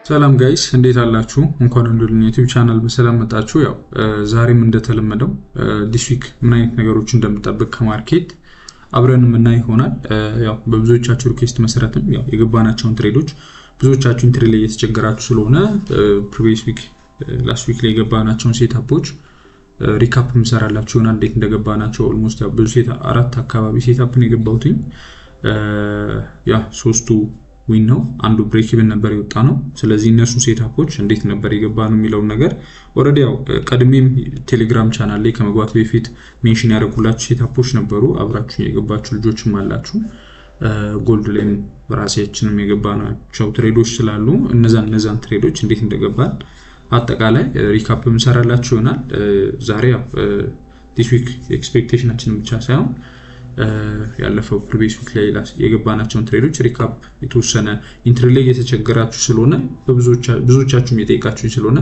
ሰላም ጋይስ እንዴት አላችሁ? እንኳን ወደ ዩቲዩብ ቻናል በሰላም መጣችሁ። ያው ዛሬም እንደተለመደው ዲስ ዊክ ምን አይነት ነገሮች እንደምጠብቅ ከማርኬት አብረን የምናይ ይሆናል። ያው በብዙዎቻችሁ ሪኩዌስት መሰረትም ያው የገባናቸውን ትሬዶች ብዙዎቻችሁ ኢንትሪ ላይ እየተቸገራችሁ ስለሆነ ፕሪቪየስ ዊክ ላስት ዊክ ላይ የገባናቸውን ሴታፖች ሪካፕ እንሰራላችሁ ይሆናል። እንዴት እንደገባናቸው ኦልሞስት ያው ብዙ አራት አካባቢ ሴታፕን የገባሁትኝ ያ ሶስቱ ዊን ነው አንዱ ብሬክ ኢቭን ነበር የወጣ ነው። ስለዚህ እነሱ ሴታፖች እንዴት ነበር የገባነው የሚለው ነገር ኦሬዲ ያው ቀድሜም ቴሌግራም ቻናል ላይ ከመግባት በፊት ሜንሽን ያደረኩላችሁ ሴታፖች ነበሩ። አብራችሁ የገባችሁ ልጆችም አላችሁ። ጎልድ ላይ ራሳችንም የገባናቸው ትሬዶች ስላሉ እነዛን ትሬዶች እንዴት እንደገባን አጠቃላይ ሪካፕ እንሰራላችሁ ይሆናል። ዛሬ ያው ዲስ ዊክ ኤክስፔክቴሽናችንን ብቻ ሳይሆን ያለፈው ፕሪቪየስ ዊክ ላይ የገባናቸውን ትሬዶች ሪካፕ የተወሰነ ኢንትሪ ላይ የተቸገራችሁ ስለሆነ ብዙዎቻችሁም የጠየቃችሁኝ ስለሆነ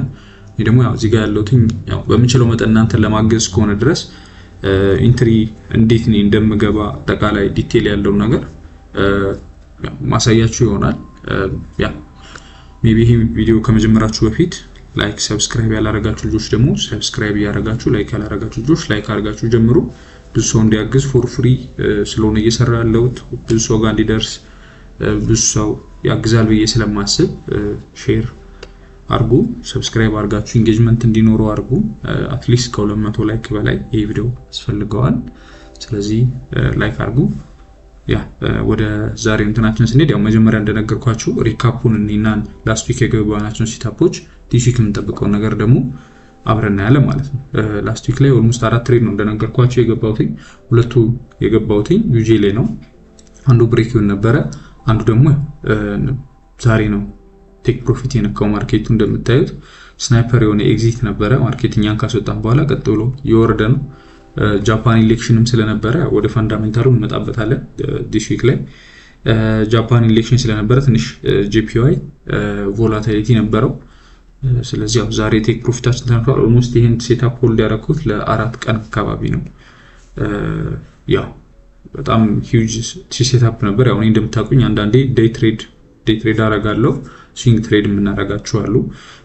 እኔ ደግሞ ያው እዚህ ጋር ያለውትኝ ያው በምችለው መጠን እናንተን ለማገዝ ከሆነ ድረስ ኢንትሪ እንዴት ነው እንደምገባ አጠቃላይ ዲቴል ያለው ነገር ማሳያችሁ ይሆናል። ያ ሜቢ ይሄ ቪዲዮ ከመጀመራችሁ በፊት ላይክ ሰብስክራይብ ያላረጋችሁ ልጆች ደግሞ ሰብስክራይብ ያላረጋችሁ፣ ላይክ ያላረጋችሁ ልጆች ላይክ አድርጋችሁ ጀምሩ። ብዙ ሰው እንዲያግዝ ፎር ፍሪ ስለሆነ እየሰራ ያለሁት ብዙ ሰው ጋር እንዲደርስ ብዙ ሰው ያግዛል ብዬ ስለማስብ ሼር አርጉ፣ ሰብስክራይብ አርጋችሁ ኢንጌጅመንት እንዲኖረው አርጉ። አትሊስት ከ200 ላይክ በላይ ይሄ ቪዲዮ ያስፈልገዋል። ስለዚህ ላይክ አርጉ። ያ ወደ ዛሬ እንትናችን ስንሄድ ያው መጀመሪያ እንደነገርኳችሁ ሪካፑን እና ላስት ዊክ የገባናቸውን ሴታፖች ዲስ ዊክ የምንጠብቀው ነገር ደግሞ አብረን እናያለን ማለት ነው። ላስት ዊክ ላይ ኦልሞስት 4 ትሬድ ነው እንደነገርኳችሁ የገባሁት። ሁለቱ የገባሁት ዩጂ ላይ ነው። አንዱ ብሬክ ኢቭን ነበረ፣ አንዱ ደግሞ ዛሬ ነው ቴክ ፕሮፊት የነካው ማርኬቱ። እንደምታዩት ስናይፐር የሆነ ኤግዚት ነበረ። ማርኬትኛን ካስወጣን በኋላ ቀጥ ብሎ የወረደ ነው። ጃፓን ኢሌክሽንም ስለነበረ ወደ ፋንዳሜንታሉ እንመጣበታለን። ዲስ ዊክ ላይ ጃፓን ኢሌክሽን ስለነበረ ትንሽ ጂፒዋይ ቮላቲሊቲ ነበረው። ስለዚህ ያው ዛሬ ቴክ ፕሮፊታችን ተነክቷል። ኦልሞስት ይሄን ሴታፕ ሆልድ ያደረኩት ለ4 ቀን አካባቢ ነው። ያው በጣም ሂውጅ ሴታፕ ነበር። ያው እኔ እንደምታውቁኝ አንዳንዴ ዴይ ትሬድ አረጋለሁ፣ ስዊንግ ትሬድ የምናረጋቸው አሉ።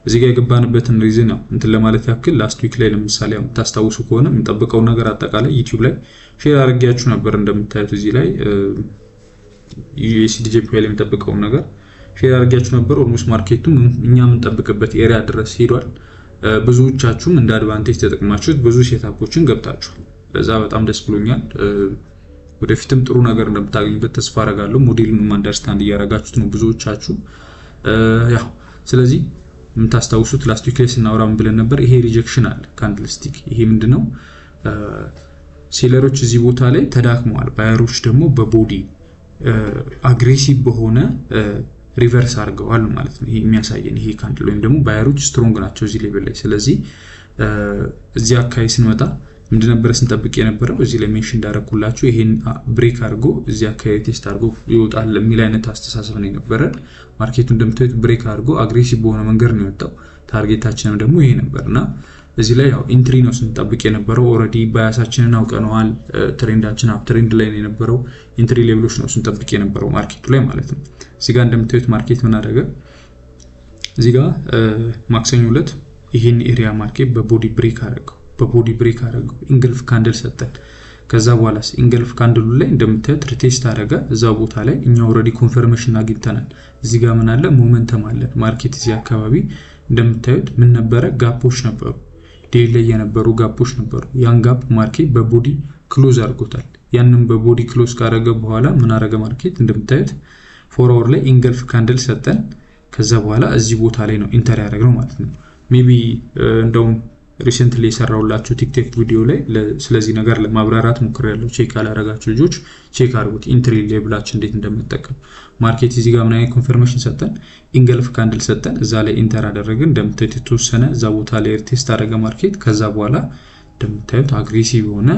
እዚህ ጋር የገባንበትን ሪዝን ነው እንትን ለማለት ያክል ላስት ዊክ ላይ ለምሳሌ ታስታውሱ ከሆነ የምንጠብቀው ነገር አጠቃላይ ዩቲዩብ ላይ ሼር አድርጌያችሁ ነበር። እንደምታዩት እዚህ ላይ USDJP ላይ የምንጠብቀው ነገር ሼር አድርጌያችሁ ነበር። ኦልሞስት ማርኬቱም እኛ የምንጠብቅበት ኤሪያ ድረስ ሄዷል። ብዙዎቻችሁም እንደ አድቫንቴጅ ተጠቅማችሁት ብዙ ሴታፖችን ገብታችኋል። ለዛ በጣም ደስ ብሎኛል። ወደፊትም ጥሩ ነገር እንደምታገኙበት ተስፋ አረጋለሁ። ሞዴሉን አንደርስታንድ እያረጋችሁት ነው ብዙዎቻችሁ። ያው ስለዚህ የምታስታውሱት ላስት ዊክ ላይ ስናወራ ምን ብለን ነበር? ይሄ ሪጀክሽን አለ ካንድልስቲክ። ይሄ ምንድነው? ሴለሮች እዚህ ቦታ ላይ ተዳክመዋል፣ ባየሮች ደግሞ በቦዲ አግሬሲቭ በሆነ ሪቨርስ አድርገዋል ማለት ነው። ይሄ የሚያሳየን ይሄ ካንድል ወይም ደግሞ ባየሮች ስትሮንግ ናቸው እዚህ ሌቭል ላይ። ስለዚህ እዚህ አካባቢ ስንመጣ ምንድን ነበር ስንጠብቅ የነበረው? እዚህ ላይ ሜንሽን እንዳደረኩላችሁ ይሄን ብሬክ አድርጎ እዚህ አካባቢ ቴስት አድርጎ ይወጣል የሚል አይነት አስተሳሰብ ነው የነበረን። ማርኬቱ እንደምታዩት ብሬክ አድርጎ አግሬሲቭ በሆነ መንገድ ነው የወጣው። ታርጌታችንም ደግሞ ይሄ ነበርና እዚህ ላይ ያው ኢንትሪ ነው ስንጠብቅ የነበረው። ኦሬዲ ባያሳችንን አውቀነዋል። ትሬንዳችን አፕ ትሬንድ ላይ ነው የነበረው። ኢንትሪ ሌቭሎች ነው ስንጠብቅ የነበረው ማርኬቱ ላይ ማለት ነው። እዚህ ጋር እንደምታዩት ማርኬት ምን አደረገ? እዚህ ጋር ማክሰኞ ዕለት ይሄን ኤሪያ ማርኬት በቦዲ ብሬክ አደረገው። ኢንግልፍ ካንድል ሰጠን። ከዛ በኋላስ ኢንግልፍ ካንድሉ ላይ እንደምታዩት ሪቴስት አደረገ። እዛ ቦታ ላይ እኛ ኦሬዲ ኮንፈርሜሽን አግኝተናል። እዚህ ጋር ምን አለ? ሞመንተም አለ ማርኬት። እዚህ አካባቢ እንደምታዩት ምን ነበረ? ጋፖች ነበሩ፣ ዴይ ላይ የነበሩ ጋፖች ነበሩ። ያን ጋፕ ማርኬት በቦዲ ክሎዝ አድርጎታል። ያንን በቦዲ ክሎዝ ካደረገ በኋላ ምን አደረገ ማርኬት? እንደምታዩት 4 አወር ላይ ኢንግልፍ ካንድል ሰጠን። ከዛ በኋላ እዚህ ቦታ ላይ ነው ኢንተር ያደረግነው ማለት ነው። ሜቢ እንደውም ሪሰንትሊ የሰራውላችሁ ቲክቶክ ቪዲዮ ላይ ስለዚህ ነገር ለማብራራት ሞክሬያለሁ። ቼክ ያላረጋችሁ ልጆች ቼክ አድርጉት። ኢንትሪ ሌቭላችን እንዴት እንደምንጠቀም ማርኬት እዚህ ጋር ምን አይነት ኮንፈርሜሽን ሰጠን? ኢንግልፍ ካንድል ሰጠን። እዛ ላይ ኢንተር አደረግን። እንደምታዩት የተወሰነ እዛ ቦታ ላይ ቴስት አደረገ ማርኬት። ከዛ በኋላ እንደምታዩት አግሬሲቭ የሆነ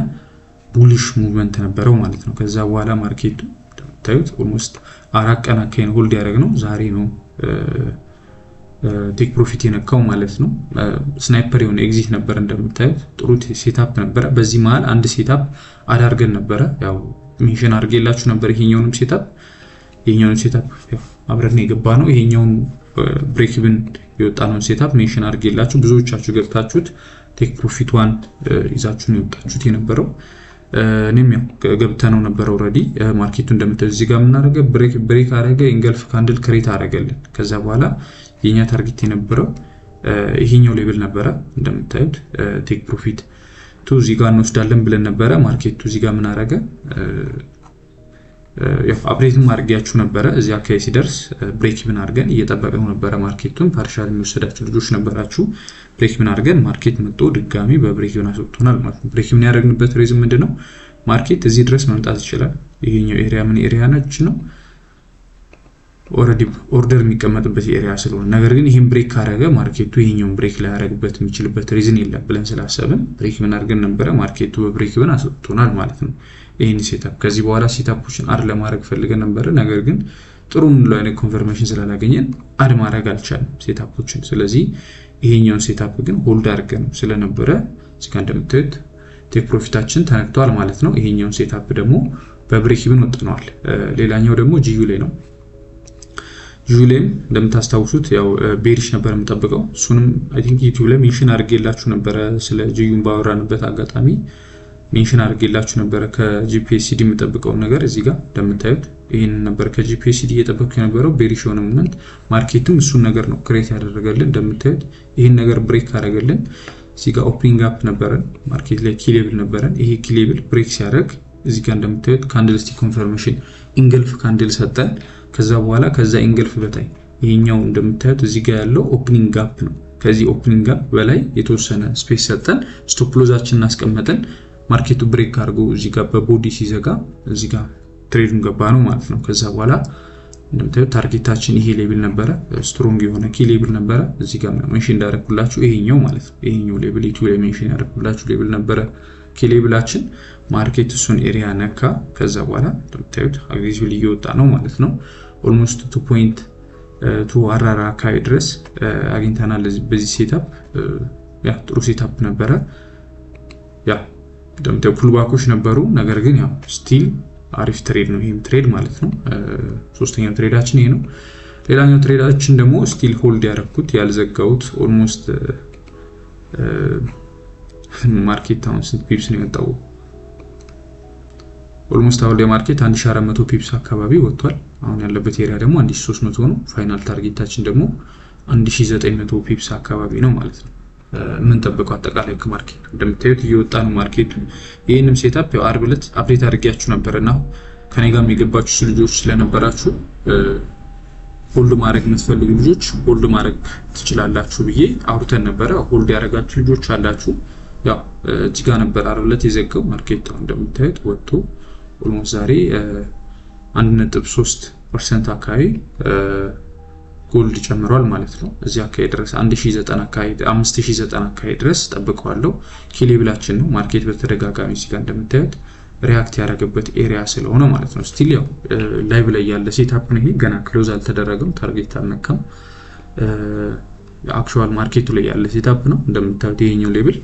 ቡሊሽ ሙቭመንት ነበረው ማለት ነው። ከዛ በኋላ ማርኬቱ እንደምታዩት ኦልሞስት 4 ቀን አካባቢ ሆልድ ያደረግነው ዛሬ ነው ቴክ ፕሮፊት የነካው ማለት ነው። ስናይፐር የሆነ ኤግዚት ነበር። እንደምታዩት ጥሩ ሴታፕ ነበረ። በዚህ መሃል አንድ ሴታፕ አዳርገን ነበረ። ያው ሜንሽን አድርጌላችሁ ነበር ይሄኛውንም ሴታፕ ይሄኛውን ሴታፕ አብረን የገባ ነው። ይሄኛውን ብሬክ ኢቭን የወጣነውን ሴታፕ ሜንሽን አድርጌላችሁ ብዙዎቻችሁ ገብታችሁት ቴክ ፕሮፊት ዋን ይዛችሁ ነው የወጣችሁት የነበረው። እኔም ያው ገብተነው ነበር ኦሬዲ። ማርኬቱ እንደምታዩት እዚህ ጋር ምን አደረገ? ብሬክ አደረገ፣ ኢንገልፍ ካንድል ክሬት አደረገልን። ከዛ በኋላ የኛ ታርጌት የነበረው ይሄኛው ሌቭል ነበረ እንደምታዩት ቴክ ፕሮፊት ቱ እዚህ ጋር እንወስዳለን ብለን ነበረ። ማርኬቱ እዚህ ጋር ምን አደረገ? ያው አፕዴትም አድርጌያችሁ ነበረ። እዚህ አካባቢ ሲደርስ ብሬክ ኢቭን አድርገን እየጠበቅነው ነበረ ማርኬቱን። ፓርሻል የሚወሰዳችሁ ልጆች ነበራችሁ። ብሬክ ኢቭን አድርገን ማርኬት መጥቶ ድጋሚ በብሬክ ኢቭን አስወጥቶናል ማለት ነው። ብሬክ ኢቭን ያደረግንበት ሪዝን ምንድነው? ማርኬት እዚህ ድረስ መምጣት ይችላል። ይሄኛው ኤሪያ ምን ኤሪያ ነች ነው ኦሬዲ ኦርደር የሚቀመጥበት ኤሪያ ስለሆነ፣ ነገር ግን ይሄን ብሬክ ካረገ ማርኬቱ ይሄኛውን ብሬክ ላይ ያደርግበት የሚችልበት ሪዝን የለም ብለን ስላሰብን ብሬክ ኢቭን አድርገን ነበረ። ማርኬቱ በብሬክ ኢቭን አስወጥቶናል ማለት ነው። ይሄን ሴታፕ ከዚህ በኋላ ሴታፖችን አድ ለማድረግ ፈልገን ነበረ፣ ነገር ግን ጥሩ ምን አይነት ኮንፈርሜሽን ስላላገኘን አድ ማድረግ አልቻልንም ሴታፖችን። ስለዚህ ይሄኛውን ሴታፕ ግን ሆልድ አድርገን ስለነበረ እዚህ ጋር እንደምታዩት ቴክ ፕሮፊታችን ተነክቷል ማለት ነው። ይሄኛውን ሴታፕ ደግሞ በብሬክ ኢቭን ወጥቷል። ሌላኛው ደግሞ ጂዩ ላይ ነው። ጁሌም እንደምታስታውሱት ያው ቤሪሽ ነበር የምጠብቀው። እሱንም አይ ቲንክ ዩቲዩብ ላይ ሜንሽን አድርጌላችሁ ነበረ። ስለ ጂዩን ባወራንበት አጋጣሚ ሜንሽን አድርጌላችሁ ነበረ። ከጂፒኤስሲዲ የምጠብቀው ነገር እዚህ ጋር እንደምታዩት ይሄን ነበር ከጂፒኤስሲዲ እየጠበቅኩ የነበረው። ቤሪሽ የሆነ ሞመንት ማርኬትም እሱን ነገር ነው ክሬት ያደረገልን። እንደምታዩት ይሄን ነገር ብሬክ አደረገልን። እዚህ ጋር ኦፕኒንግ አፕ ነበረን ማርኬት ላይ ኪ ሌቭል ነበረን። ይሄ ኪ ሌቭል ብሬክ ሲያደርግ እዚህ ጋር እንደምታዩት ካንድልስቲክ ኮንፈርሜሽን ኢንገልፍ ካንድል ሰጠን። ከዛ በኋላ ከዛ ኢንገልፍ በታይ ይሄኛው እንደምታዩት እዚህ ጋር ያለው ኦፕኒንግ ጋፕ ነው። ከዚህ ኦፕኒንግ ጋፕ በላይ የተወሰነ ስፔስ ሰጠን፣ ስቶፕ ሎዛችንን አስቀመጠን። ማርኬቱ ብሬክ አድርጎ እዚህ ጋር በቦዲ ሲዘጋ እዚህ ጋር ትሬዱን ገባ ነው ማለት ነው። ከዛ በኋላ እንደምታዩት ታርጌታችን ይሄ ሌቭል ነበረ፣ ስትሮንግ የሆነ ኪ ሌቭል ነበረ። እዚህ ጋር ሜንሽን እንዳደረኩላችሁ ይሄኛው ማለት ነው። ይሄኛው ሌቭል ዩቲዩብ ላይ ሜንሽን ያደረኩላችሁ ሌቭል ነበረ ኪ ሌቭላችን። ማርኬት እሱን ኤሪያ ነካ። ከዛ በኋላ እንደምታዩት አግሬሲቭሊ እየወጣ ነው ማለት ነው። ኦልሞስት 2.2 አራራ አካባቢ ድረስ አግኝተናል በዚህ ሴታፕ። ያ ጥሩ ሴታፕ ነበረ። ያ እንደምታዩት ፑልባኮች ነበሩ፣ ነገር ግን ያው ስቲል አሪፍ ትሬድ ነው ይሄም ትሬድ ማለት ነው። ሶስተኛው ትሬዳችን ይሄ ነው። ሌላኛው ትሬዳችን ደግሞ ስቲል ሆልድ ያደረኩት ያልዘጋሁት ኦልሞስት ማርኬት አሁን ስንት ፒፕስ ነው የመጣው? ኦልሞስት አሁን የማርኬት 1400 ፒፕስ አካባቢ ወጥቷል። አሁን ያለበት ኤሪያ ደግሞ 1300 ነው። ፋይናል ታርጌታችን ደግሞ 1900 ፒፕስ አካባቢ ነው ማለት ነው። ምን ጠብቀው አጠቃላይ ከማርኬት እንደምታዩት እየወጣ ነው ማርኬቱ። ይሄንም ሴታፕ ያው አርብ ዕለት አፕዴት አድርጌያችሁ ነበርና ከኔ ጋር የገባችሁ ልጆች ስለነበራችሁ ሆልድ ማድረግ የምትፈልጉ ልጆች ሆልድ ማድረግ ትችላላችሁ ብዬ አውርተን ነበረ። ሆልድ ያደረጋችሁ ልጆች አላችሁ። ያው እዚህ ጋር ነበር አርብ ዕለት የዘጋው ማርኬት። እንደምታዩት ወጥቶ ኦልሞስት ዛሬ 1.3% አካባቢ ጎልድ ጨምሯል ማለት ነው። እዚህ አካባቢ ድረስ 1090 አካባቢ 5090 አካባቢ ድረስ ጠብቀዋለሁ። ኪ ሌቭላችን ነው። ማርኬት በተደጋጋሚ እዚህ ጋር እንደምታዩት ሪያክት ያደረገበት ኤሪያ ስለሆነ ማለት ነው። ስቲል ያው ላይቭ ላይ ያለ ሴታፕ ነው ይሄ። ገና ክሎዝ አልተደረገም፣ ታርጌት አልነካም። አክቹዋል ማርኬቱ ላይ ያለ ሴታፕ ነው። እንደምታዩት ይሄኛው ሌቭል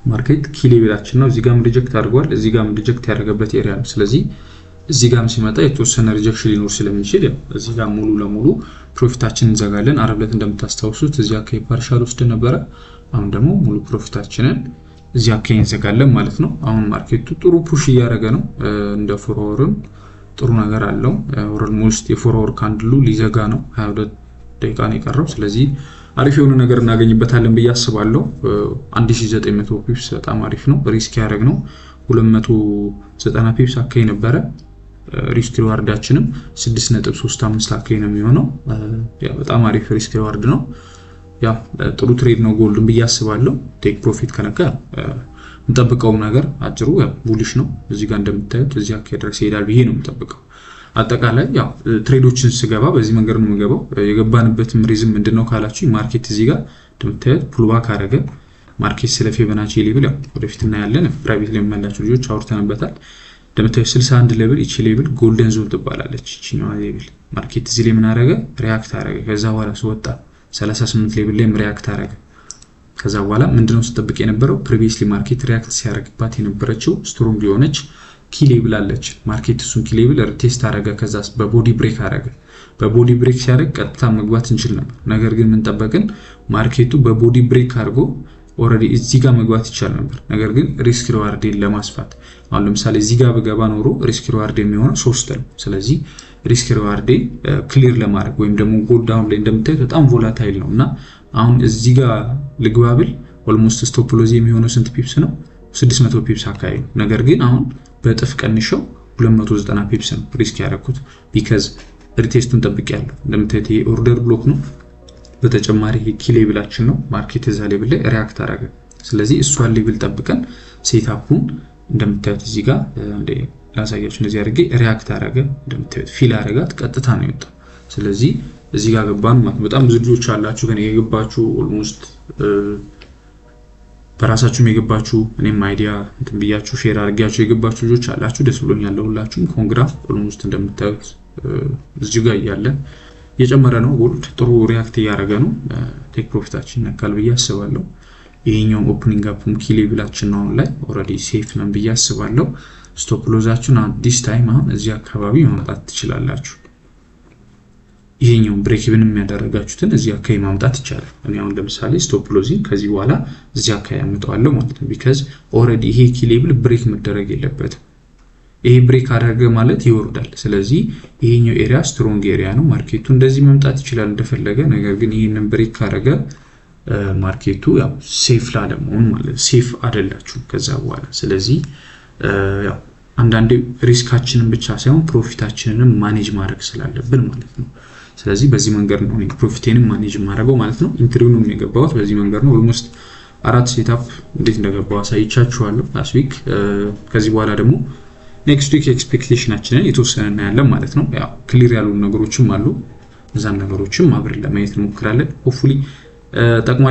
ማርኬት ኪ ሌቭላችን ነው። እዚህ ጋርም ሪጀክት አድርጓል፣ እዚህ ጋርም ሪጀክት ያደረገበት ኤሪያ ነው። ስለዚህ እዚህ ጋርም ሲመጣ የተወሰነ ሪጀክሽን ሊኖር ስለሚችል ያው እዚህ ጋር ሙሉ ለሙሉ ፕሮፊታችንን እንዘጋለን። አርብ ዕለት እንደምታስታውሱት እዚህ አካባቢ ፓርሻል ወስድ ነበረ። አሁን ደግሞ ሙሉ ፕሮፊታችንን እዚህ አካባቢ እንዘጋለን ማለት ነው። አሁን ማርኬቱ ጥሩ ፑሽ እያደረገ ነው። እንደ ፎርወርም ጥሩ ነገር አለው። ኦልሞስት የፎርወር ካንድሉ ሊዘጋ ነው። 22 ደቂቃ ነው የቀረው። ስለዚህ አሪፍ የሆነ ነገር እናገኝበታለን ብዬ አስባለሁ። 1900 ፒፕስ በጣም አሪፍ ነው። ሪስክ ያደረግ ነው 290 ፒፕስ አካባቢ ነበረ። ሪስክ ሪዋርዳችንም 6.35 አካባቢ ነው የሚሆነው። ያ በጣም አሪፍ ሪስክ ሪዋርድ ነው። ያ ጥሩ ትሬድ ነው ጎልድን ብዬ አስባለሁ። ቴክ ፕሮፊት ከነካ የምጠብቀው ነገር አጭሩ ቡሊሽ ነው። እዚህ ጋር እንደምታዩት እዚህ አካባቢ ድረስ ይሄዳል ብዬ ነው የምጠብቀው። አጠቃላይ ያው ትሬዶችን ስገባ በዚህ መንገድ ነው የምገባው። የገባንበትም ሪዝም ምንድነው ካላችሁ ማርኬት እዚህ ጋር እንደምታዩት ፑልባክ አደረገ። ማርኬት ስለ ፊቦናቺ ሌቭል ያው ወደፊት እናያለን። ፕራይቬት ላይ የምናላችሁ ልጆች አውርተንበታል። እንደምታዩት 61 ሌቭል እቺ ሌቭል ጎልደን ዞን ትባላለች። እቺኛዋ ሌቭል ማርኬት እዚህ ላይ ምን አደረገ? ሪያክት አደረገ። ከዛ በኋላ ሲወጣ 38 ሌቭል ላይ ሪያክት አደረገ። ከዛ በኋላ ምንድነው ስጠብቅ የነበረው ፕሪቪየስሊ ማርኬት ሪያክት ሲያደርግባት የነበረችው ስትሮንግ የሆነች ኪ ሌብል አለች ማርኬት እሱን ኪ ሌብል ቴስት አረገ ከዛ በቦዲ ብሬክ አረገ በቦዲ ብሬክ ሲያደርግ ቀጥታ መግባት እንችል ነበር ነገር ግን ምን ጠበቅን ማርኬቱ በቦዲ ብሬክ አድርጎ ኦሬዲ እዚህ ጋር መግባት ይቻል ነበር ነገር ግን ሪስክ ሪዋርድን ለማስፋት አሁን ለምሳሌ እዚህ ጋር በገባ ኖሮ ሪስክ ሪዋርድ የሚሆነው 3 ነው ስለዚህ ሪስክ ሪዋርድን ክሊር ለማድረግ ወይም ደግሞ ጎል ዳውን ላይ እንደምታዩት በጣም ቮላታይል ነውና አሁን እዚህ ጋር ልግባብል ኦልሞስት ስቶፕ ሎዝ የሚሆነው ስንት ፒፕስ ነው 600 ፒፕስ አካባቢ ነገር ግን አሁን በጥፍ ቀንሸው 290 ፒፕስ ነው ሪስክ ያደረኩት ቢካዝ ሪቴስቱን ጠብቄያለሁ እንደምታዩት ይሄ ኦርደር ብሎክ ነው በተጨማሪ ይሄ ኪ ሌቭላችን ነው ማርኬት እዛ ሌቭል ላይ ሪአክት አደረገ ስለዚህ እሷን ሌቭል ጠብቀን ሴትአፑን እንደምታዩት እዚህ ጋር እንደ ላሳያችሁ እንደዚህ አድርጌ ሪአክት አደረገ እንደምታዩት ፊል አደረጋት ቀጥታ ነው የወጣው ስለዚህ እዚህ ጋር ገባን ማለት በጣም ብዙ ልጆች አላችሁ ግን የገባችሁ ኦልሞስት በራሳችሁም የገባችሁ እኔም አይዲያ እንትን ብያችሁ ሼር አድርጋችሁ የገባችሁ ልጆች አላችሁ ደስ ብሎኛል ሁላችሁም ኮንግራ ኦልሞስት እንደምታዩት እዚህ ጋር ያለ የጨመረ ነው ጎልድ ጥሩ ሪአክት ያደረገ ነው ቴክ ፕሮፊታችን ነካል ብዬ አስባለሁ ይሄኛው ኦፕኒንግ አፕም ኪ ሌቭላችን ነው ላይ ኦሬዲ ሴፍ ነን ብዬ አስባለሁ ስቶፕ ሎዛችሁን ዲስ ታይም አሁን እዚህ አካባቢ ማምጣት ትችላላችሁ ይሄኛው ብሬክ ኢቭን የሚያደርጋችሁትን እዚህ አካባቢ ማምጣት ይቻላል እኔ አሁን ለምሳሌ ስቶፕ ሎዚን ከዚህ በኋላ እዚህ አካባቢ አመጣዋለሁ ማለት ነው ቢካዝ ኦሬዲ ይሄ ኪ ሌቭል ብሬክ መደረግ የለበትም ይሄ ብሬክ አደረገ ማለት ይወርዳል ስለዚህ ይሄኛው ኤሪያ ስትሮንግ ኤሪያ ነው ማርኬቱ እንደዚህ መምጣት ይችላል እንደፈለገ ነገር ግን ይሄንን ብሬክ ካደረገ ማርኬቱ ያው ሴፍ ላለመሆን ማለት ሴፍ አይደላችሁ ከዛ በኋላ ስለዚህ ያው አንዳንዴ ሪስካችንን ብቻ ሳይሆን ፕሮፊታችንንም ማኔጅ ማድረግ ስላለብን ማለት ነው ስለዚህ በዚህ መንገድ ነው ፕሮፊቴንም ማኔጅ ማድረገው ማለት ነው ኢንትሪውንም የገባሁት በዚህ መንገድ ነው ኦልሞስት 4 ሴትአፕ እንዴት እንደገባው አሳይቻችኋለሁ ላስት ዊክ ከዚህ በኋላ ደግሞ ኔክስት ዊክ ኤክስፔክቴሽናችንን የተወሰነ እናያለን ማለት ነው ያው ክሊር ያሉ ነገሮችም አሉ እዛን ነገሮችም አብረን ለማየት እንሞክራለን ሆፕፉሊ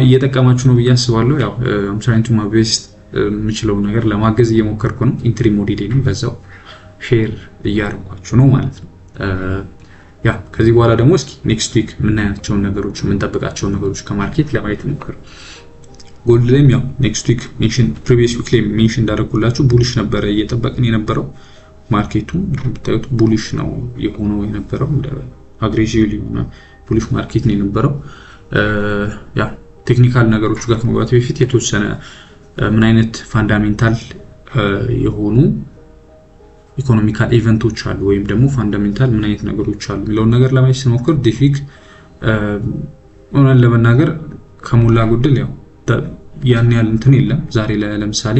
እየጠቀማችሁ ነው ብዬ አስባለሁ ያው I'm trying to my best የምችለው ነገር ለማገዝ እየሞከርኩ ነው ኢንትሪ ሞዴሌንም በዛው ሼር እያደረኳችሁ ነው ማለት ነው ያ ከዚህ በኋላ ደግሞ እስኪ ኔክስት ዊክ የምናያቸው ነገሮች የምንጠብቃቸው ነገሮች ከማርኬት ለማየት እንሞክር ጎልድ ላይም ያው ኔክስት ዊክ ሜንሽን ፕሪቪየስ ዊክ ላይ ሜንሽን እንዳደረኩላችሁ ቡሊሽ ነበር እየጠበቅን የነበረው ማርኬቱ እንደምታዩት ቡሊሽ ነው የሆነው የነበረው አግሬሲቭሊ ሆነ ቡሊሽ ማርኬት ነው የነበረው ያ ቴክኒካል ነገሮች ጋር ከመግባት በፊት የተወሰነ ምን አይነት ፋንዳሜንታል የሆኑ ኢኮኖሚካል ኢቨንቶች አሉ ወይም ደግሞ ፋንዳሜንታል ምን አይነት ነገሮች አሉ የሚለውን ነገር ለማየት ስንሞክር ዲፊክ ኦንላይን ለመናገር ከሞላ ጎደል ያው ያን ያህል እንትን የለም ዛሬ ለምሳሌ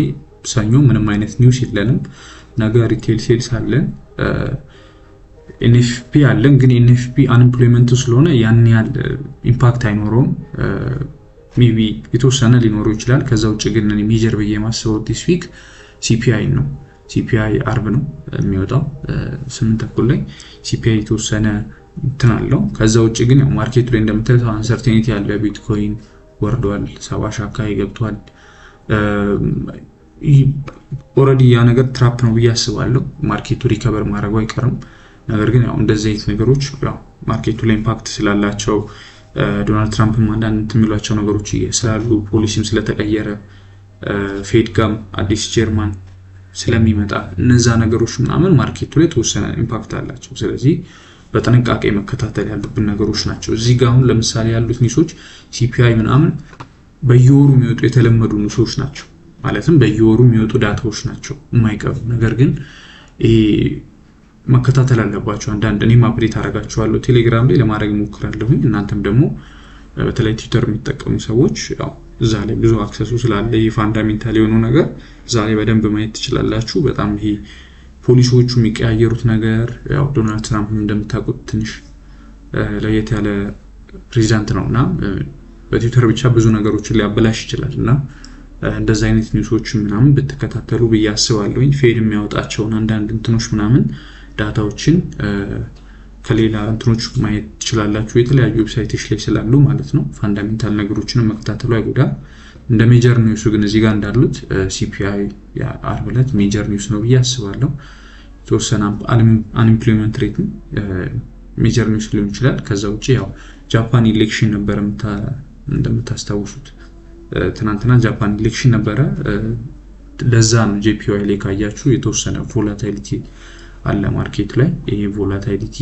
ሰኞ ምንም አይነት ኒውስ የለንም ነገ ሪቴል ሴልስ አለን ኤንኤፍፒ አለን ግን ኤንኤፍፒ አንኤምፕሎይመንት ስለሆነ ያን ያህል ኢምፓክት አይኖረውም ሜቢ የተወሰነ ሊኖረው ይችላል ከዛ ውጭ ግን እኔ ሜጀር ብዬ የማስበው ዲስ ዊክ ሲፒአይ ነው ሲፒአይ አርብ ነው የሚወጣው 8 ተኩል ላይ ሲፒአይ የተወሰነ እንትን አለው ከዛ ውጭ ግን ያው ማርኬቱ ላይ እንደምታዩት አንሰርቴኒቲ ያለ ቢትኮይን ወርዷል 70 አካባቢ ገብቷል ኦሬዲ ያ ነገር ትራፕ ነው ብዬ አስባለሁ ማርኬቱ ሪከቨር ማድረጉ አይቀርም ነገር ግን ያው እንደዚህ አይነት ነገሮች ያው ማርኬቱ ላይ ኢምፓክት ስላላቸው ዶናልድ ትራምፕም አንዳንድ የሚሏቸው ነገሮች ስላሉ ፖሊሲም ስለተቀየረ ፌድ ጋም አዲስ ጀርማን ስለሚመጣ እነዛ ነገሮች ምናምን ማርኬቱ ላይ ተወሰነ ኢምፓክት አላቸው ስለዚህ በጥንቃቄ መከታተል ያሉብን ነገሮች ናቸው እዚህ ጋር አሁን ለምሳሌ ያሉት ኒውሶች ሲፒአይ ምናምን በየወሩ የሚወጡ የተለመዱ ኒውሶች ናቸው ማለትም በየወሩ የሚወጡ ዳታዎች ናቸው የማይቀሩ ነገር ግን መከታተል አለባችሁ አንዳንድ እኔም አፕዴት አደርጋችኋለሁ ቴሌግራም ላይ ለማድረግ ሞክራለሁ እናንተም ደግሞ በተለይ ትዊተር የሚጠቀሙ ሰዎች ያው እዛ ላይ ብዙ አክሰሱ ስላለ የፋንዳሜንታል የሆኑ ነገር እዛ ላይ በደንብ ማየት ትችላላችሁ በጣም ይሄ ፖሊሲዎቹ የሚቀያየሩት ነገር ያው ዶናልድ ትራምፕ እንደምታውቁት ትንሽ ለየት ያለ ፕሬዚዳንት ነውና በትዊተር ብቻ ብዙ ነገሮችን ሊያበላሽ ይችላልና እንደዛ አይነት ኒውሶች ምናምን ብትከታተሉ ብዬ አስባለሁኝ ፌድ የሚያወጣቸውን አንዳንድ እንትኖች ምናምን ዳታዎችን ከሌላ እንትኖች ማየት ትችላላችሁ የተለያዩ ዌብሳይቶች ላይ ስላሉ ማለት ነው ፋንዳሜንታል ነገሮችን መከታተሉ አይጎዳም እንደ ሜጀር ኒውስ ግን እዚህ ጋር እንዳሉት ሲፒአይ አርብ ዕለት ሜጀር ኒውስ ነው ብዬ አስባለሁ ተወሰነ አንኤምፕሎይመንት ሬት ሜጀር ኒውስ ሊሆን ይችላል ከዛ ውጪ ያው ጃፓን ኢሌክሽን ነበር እንደምታስታውሱት ትናንትና ጃፓን ኢሌክሽን ነበረ ለዛ ነው JPY ላይ ካያችሁ የተወሰነ ቮላቲሊቲ አለ ማርኬት ላይ። ይሄ ቮላቲሊቲ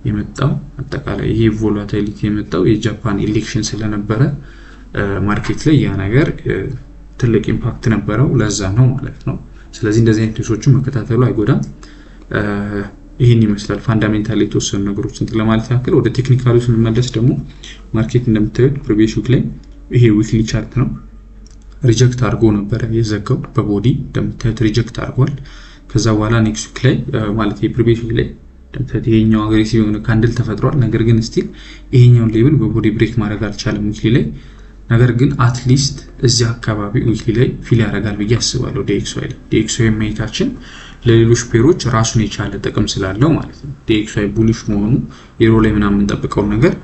የመጣው አጠቃላይ ይሄ ቮላቲሊቲ የመጣው የጃፓን ኢሌክሽን ስለነበረ ማርኬት ላይ ያ ነገር ትልቅ ኢምፓክት ነበረው፣ ለዛ ነው ማለት ነው። ስለዚህ እንደዚህ አይነት ኒውሶችን መከታተሉ አይጎዳም። ይሄን ይመስላል ፋንዳሜንታሊ የተወሰኑ ነገሮችን ለማለት ያክል። ወደ ቴክኒካሉ ስንመለስ ደግሞ ማርኬት እንደምታዩት ፕሪቪየስ ዊክ ላይ ይሄ ዊክሊ ቻርት ነው ሪጀክት አድርጎ ነበር የዘጋው በቦዲ እንደምታዩት ሪጀክት አድርጓል። ከዛ በኋላ ኔክስት ዊክ ላይ ማለት የፕሪቪየስ ዊክ ላይ እንደምታዩት ይሄኛው አግሬሲቭ የሆነ ካንድል ተፈጥሯል። ነገር ግን ስቲል ይሄኛውን ሌቭል በቦዲ ብሬክ ማድረግ አልቻለም ዊክሊ ላይ። ነገር ግን አትሊስት እዚህ አካባቢ ዊክሊ ላይ ፊል ያደርጋል ብዬ አስባለሁ። DXY ማየታችን ለሌሎች ፔሮች ራሱን የቻለ ጥቅም ስላለው ማለት ነው። DXY ቡሊሽ መሆኑ ዩሮ ላይ ምናምን የምንጠብቀው ነገር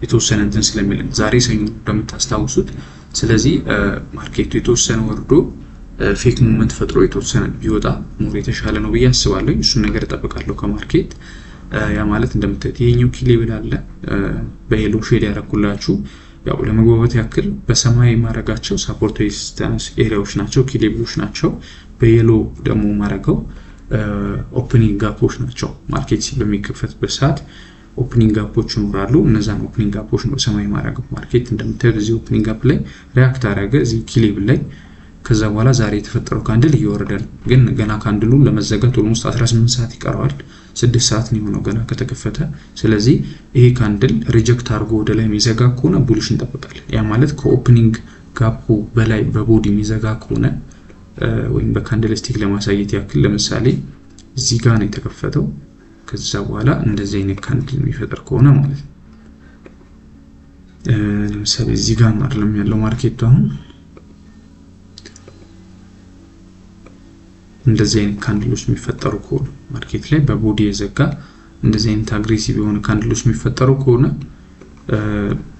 የተወሰነ እንትን ስለሚልን ዛሬ ሰኞ እንደምታስታውሱት። ስለዚህ ማርኬቱ የተወሰነ ወርዶ ፌክ ሙቭመንት ፈጥሮ የተወሰነ ቢወጣ ሞር የተሻለ ነው ብዬ አስባለሁ። እሱን ነገር እጠብቃለሁ ከማርኬት። ያ ማለት እንደምታዩት ይሄኛው ኪ ሌቭል አለ በሄሎ ሼድ ያረኩላችሁ ያው ለመግባባት ያክል በሰማይ ማረጋቸው ሳፖርት ሬዚስታንስ ኤሪያዎች ናቸው፣ ኪ ሌቭሎች ናቸው። በየሎ ደግሞ ማረጋው ኦፕኒንግ ጋፖች ናቸው። ማርኬት በሚከፈትበት ሰዓት ኦፕኒንግ ጋፖች ይኖራሉ። እነዛን ኦፕኒንግ ጋፖች ነው ሰማይ ማረጋው። ማርኬት እንደምታዩት እዚህ ኦፕኒንግ ጋፕ ላይ ሪአክት አረገ እዚህ ኪ ሌቭል ላይ። ከዛ በኋላ ዛሬ የተፈጠረው ካንድል እየወረደ ነው፣ ግን ገና ካንድሉ ለመዘጋት ኦልሞስት 18 ሰዓት ይቀረዋል። 6 ሰዓት ነው የሆነው ገና ከተከፈተ። ስለዚህ ይሄ ካንድል ሪጀክት አድርጎ ወደ ላይ የሚዘጋ ከሆነ ቡሊሽ እንጠብቃለን። ያ ማለት ከኦፕኒንግ ጋፑ በላይ በቦዲ የሚዘጋ ከሆነ ወይም በካንድልስቲክ ለማሳየት ያክል ለምሳሌ እዚህ ጋር ነው የተከፈተው፣ ከዛ በኋላ እንደዚህ አይነት ካንድል የሚፈጠር ከሆነ ማለት ነው። ለምሳሌ እዚህ ጋር ነው አይደለም ያለው ማርኬቱ አሁን እንደዚህ አይነት ካንድሎች የሚፈጠሩ ከሆነ ማርኬት ላይ በቦዲ የዘጋ እንደዚህ አይነት አግሬሲቭ የሆነ ካንድሎች የሚፈጠሩ ከሆነ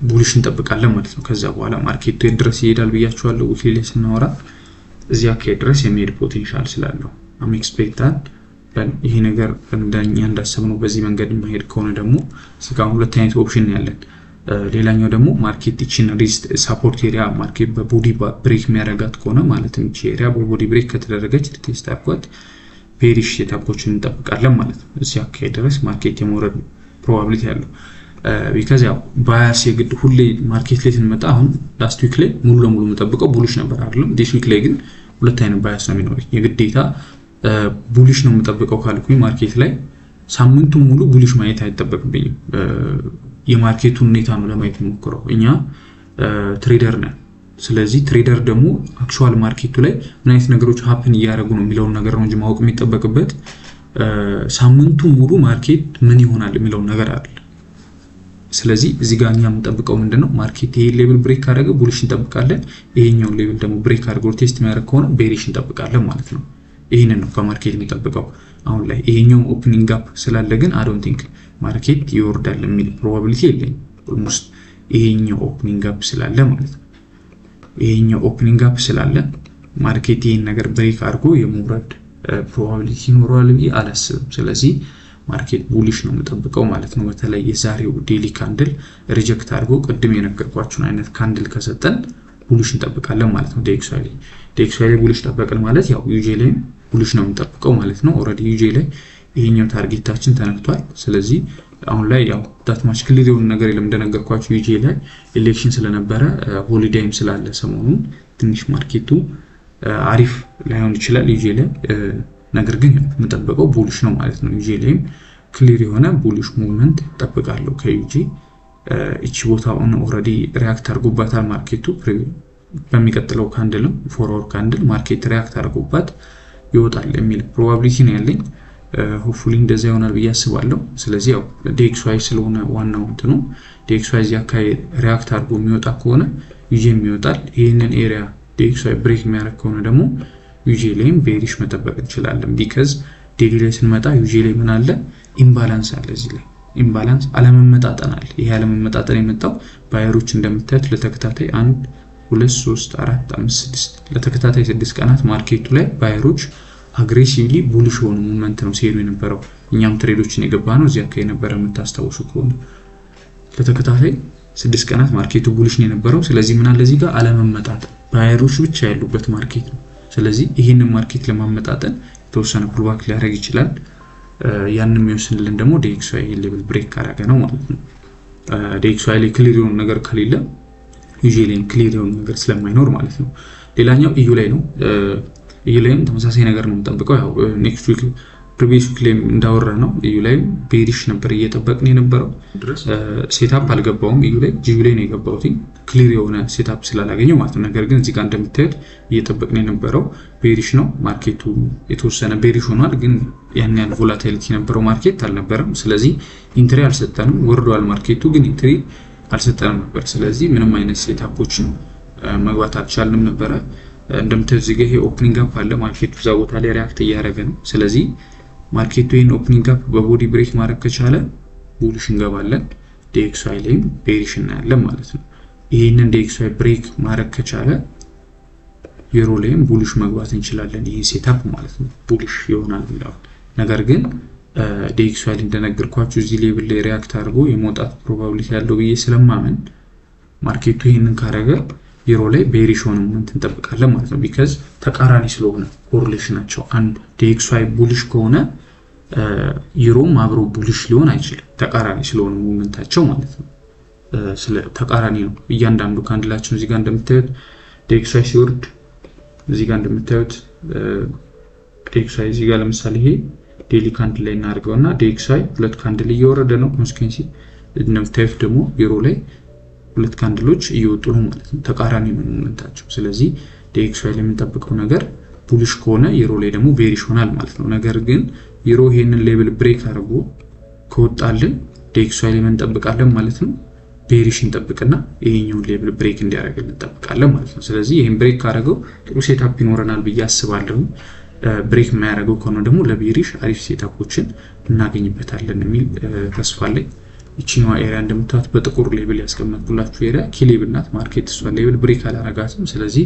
ቡሊሽ እንጠብቃለን ማለት ነው። ከዛ በኋላ ማርኬቱ ድረስ ይሄዳል ብያችኋለሁ ዊክሊ ላይ ስናወራ። እዚያ አካባቢ ድረስ የሚሄድ ፖቴንሻል ስላለው አም ኤክስፔክታድ ይሄ ነገር እንደኛ እንዳሰብነው በዚህ መንገድ የማይሄድ ከሆነ ደግሞ እስካሁን ሁለት አይነት ኦፕሽን ያለን። ሌላኛው ደግሞ ማርኬት እቺን ሪስት ሳፖርት ኤሪያ ማርኬት በቦዲ ብሬክ የሚያደርጋት ከሆነ ማለትም እቺ ኤሪያ በቦዲ ብሬክ ከተደረገች ቴስት አድርጓት ፔሪሽ ሴታፖችን እንጠብቃለን ማለት ነው። እዚህ አካባቢ ድረስ ማርኬት የመውረድ ፕሮባቢሊቲ ያለው ቢካዝ ያው ባያስ የግድ ሁሌ ማርኬት ላይ ስንመጣ አሁን ላስት ዊክ ላይ ሙሉ ለሙሉ የምጠብቀው ቡሊሽ ነበር አይደለም። ዲስ ዊክ ላይ ግን ሁለት አይነት ባያስ ነው የሚኖረኝ። የግዴታ ቡሊሽ ነው የምጠብቀው ካልኩኝ ማርኬት ላይ ሳምንቱን ሙሉ ቡሊሽ ማየት አይጠበቅብኝም። የማርኬቱን ሁኔታ ነው ለማየት የምሞክረው። እኛ ትሬደር ነን። ስለዚህ ትሬደር ደግሞ አክቹዋል ማርኬቱ ላይ ምን አይነት ነገሮች ሀፕን እያደረጉ ነው የሚለውን ነገር ነው እንጂ ማወቅ የሚጠበቅበት ሳምንቱን ሙሉ ማርኬት ምን ይሆናል የሚለውን ነገር አይደለም። ስለዚህ እዚህ ጋር እኛ የምንጠብቀው ምንድነው ማርኬት ይሄ ሌቭል ብሬክ ካደረገ ቡሊሽ እንጠብቃለን። ይሄኛው ሌቭል ደግሞ ብሬክ አድርጎ ቴስት የሚያደርግ ከሆነ ቤሪሽ እንጠብቃለን ማለት ነው። ይሄንን ነው ከማርኬት የሚጠብቀው። አሁን ላይ ይሄኛው ኦፕኒንግ ጋፕ ስላለ ግን አይ ዶንት ቲንክ ማርኬት ይወርዳል የሚል ፕሮባቢሊቲ የለኝም። ኦልሞስት ይሄኛው ኦፕኒንግ ጋፕ ስላለ ማለት ነው። ይሄኛው ኦፕኒንግ ጋፕ ስላለ ማርኬት ይሄን ነገር ብሬክ አድርጎ የመውረድ ፕሮባቢሊቲ ይኖረዋል ብዬ አላስብም። ስለዚህ ማርኬት ቡሊሽ ነው የምጠብቀው ማለት ነው። በተለይ የዛሬው ዴሊ ካንድል ሪጀክት አድርጎ ቅድም የነገርኳችሁን አይነት ካንድል ከሰጠን ቡሊሽ እንጠብቃለን ማለት ነው። DXY ላይ ቡሊሽ ጠበቅን ማለት ያው ዩጄ ላይ ቡሊሽ ነው የምንጠብቀው ማለት ነው። ኦልሬዲ ዩጄ ላይ ይሄኛው ታርጌታችን ተነክቷል። ስለዚህ አሁን ላይ ያው ዳትማች ክሊር የሆነ ነገር የለም። እንደነገርኳችሁ ዩጄ ላይ ኤሌክሽን ስለነበረ ሆሊዴይም ስላለ ሰሞኑን ትንሽ ማርኬቱ አሪፍ ላይሆን ይችላል ዩጄ ላይ። ነገር ግን የምጠብቀው ቡሊሽ ነው ማለት ነው። ዩጄ ላይም ክሊር የሆነ ቡሊሽ ሙቭመንት ጠብቃለሁ ከዩጄ። እቺ ቦታውን ኦልሬዲ ሪአክት አድርጎባታል ማርኬቱ። በሚቀጥለው ካንድልም ፎርወርድ ካንድል ማርኬት ሪአክት አድርጎባት ይወጣል የሚል ፕሮባቢሊቲ ነው ያለኝ። ሆፕፉሊ እንደዛ ይሆናል ብዬ አስባለሁ። ስለዚህ ያው DXY ስለሆነ ዋናው እንትኑ DXY እዚህ አካባቢ ሪአክት አድርጎ የሚወጣ ከሆነ ዩጄም ይወጣል። ይሄንን ኤሪያ DXY ብሬክ የሚያደርግ ከሆነ ደግሞ ዩጄ ላይም ቤሪሽ መጠበቅ እንችላለን። ቢካዝ ዴሊ ላይ ስንመጣ ዩጄ ላይ ምን አለ? ኢምባላንስ አለ። እዚህ ላይ ኢምባላንስ አለመመጣጠን አለ። ይሄ አለመመጣጠን የመጣው ባየሮች እንደምታዩት ለተከታታይ 1 2 3 4 5 6 ለተከታታይ 6 ቀናት ማርኬቱ ላይ ባየሮች አግሬሲቭሊ ቡሊሽ ሆኑ ሞመንት ነው ሲሄዱ የነበረው። እኛም ትሬዶችን የገባ ነው እዚህ አካባቢ የነበረ የምታስታውሱ ከሆነ ለተከታታይ 6 ቀናት ማርኬቱ ቡሊሽ ነው የነበረው። ስለዚህ ምን አለ እዚህ ጋር አለመመጣጠን ባየሮች ብቻ ያሉበት ማርኬት ነው። ስለዚህ ይሄንን ማርኬት ለማመጣጠን የተወሰነ ፑልባክ ሊያደርግ ይችላል። ያንን የሚወስንልን ደግሞ DXY ሌቭል ብሬክ ካደረገ ነው ማለት ነው። DXY ላይ ክሊር የሆነ ነገር ከሌለ ዩዥዋሊ ክሊር የሆነ ነገር ስለማይኖር ማለት ነው። ሌላኛው EU ላይ ነው። EU ላይም ተመሳሳይ ነገር ነው የምንጠብቀው። ያው ኔክስት ዊክ ፕሪቪየስ ዊክ ላይ እንዳወራ ነው EU ላይ ቤሪሽ ነበር እየጠበቅን የነበረው ድረስ ሴትአፕ አልገባውም። EU ላይ GU ላይ ነው የገባው ክሊር የሆነ ሴትአፕ ስላላገኘው ማለት ነው። ነገር ግን እዚህ ጋር እንደምታዩት እየጠበቅን የነበረው ቤሪሽ ነው። ማርኬቱ የተወሰነ ቤሪሽ ሆኗል፣ ግን ያን ያህል ቮላቲሊቲ የነበረው ማርኬት አልነበረም። ስለዚህ ኢንትሪ አልሰጠንም። ወርዷል ማርኬቱ፣ ግን ኢንትሪ አልሰጠንም ነበር። ስለዚህ ምንም አይነት ሴትአፖችን መግባት አልቻልንም ነበረ። እንደምታዩት እዚህ ጋር ይሄ ኦፕኒንግ አፕ አለ። ማርኬቱ እዛ ቦታ ላይ ሪአክት እያደረገ ነው። ስለዚህ ማርኬቱ ይሄን ኦፕኒንግ አፕ በቦዲ ብሬክ ማድረግ ከቻለ ቡሊሽ እንገባለን። DXY ላይም ቤሪሽ እናያለን ማለት ነው። ይሄንን DXY ብሬክ ማድረግ ከቻለ ዩሮ ላይም ቡሊሽ መግባት እንችላለን። ይሄ ሴትአፕ ማለት ነው ቡሊሽ ይሆናል ብለው። ነገር ግን DXY ላይ እንደነገርኳችሁ እዚህ ሌቭል ላይ ሪአክት አድርጎ የመውጣት ፕሮባቢሊቲ ያለው ብዬ ስለማመን ማርኬቱ ይሄንን ካረገ ዩሮ ላይ ቤሪሽ ሆኖ እንጠብቃለን ማለት ነው። ቢካዝ ተቃራኒ ስለሆነ ኮሪሌሽናቸው አንድ DXY ቡሊሽ ከሆነ ዩሮም አብሮ ቡሊሽ ሊሆን አይችልም፣ ተቃራኒ ስለሆነ ሞመንታቸው ማለት ነው። ስለ ተቃራኒ ነው እያንዳንዱ ካንድላችን። እዚህ ጋር እንደምታዩት DXY ሲወርድ እዚህ ጋር እንደምታዩት DXY እዚህ ጋር ለምሳሌ ይሄ ዴሊ ካንድል ላይ እናድርገውና DXY ሁለት ካንድል እየወረደ ነው ኮንሲኩዌንሲ። እንደምታዩት ደግሞ ዩሮ ላይ ሁለት ካንድሎች እየወጡ ነው ማለት ነው፣ ተቃራኒ ሞመንታቸው። ስለዚህ DXY ላይ የምንጠብቀው ነገር ቡሊሽ ከሆነ ዩሮ ላይ ደግሞ ቤሪሽ ሆናል ማለት ነው። ነገር ግን ዩሮ ይሄንን ሌቭል ብሬክ አድርጎ ከወጣልን DXY ላይ እንጠብቃለን ማለት ነው። ቤሪሽ እንጠብቅና ይሄኛውን ሌቭል ብሬክ እንዲያደርግልን እንጠብቃለን ማለት ነው። ስለዚህ ይሄን ብሬክ ካደረገው ጥሩ ሴትአፕ ይኖረናል ብዬ አስባለሁ። ብሬክ የማያደርገው ከሆነ ደግሞ ለቤሪሽ አሪፍ ሴትአፖችን እናገኝበታለን የሚል ተስፋ አለኝ። ይቺኛዋ ኤሪያ እንደምታዩት በጥቁር ሌብል ያስቀመጥኩላችሁ ኤሪያ ኪ ሌብል ናት። ማርኬት እሷ ሌብል ብሬክ አላረጋትም። ስለዚህ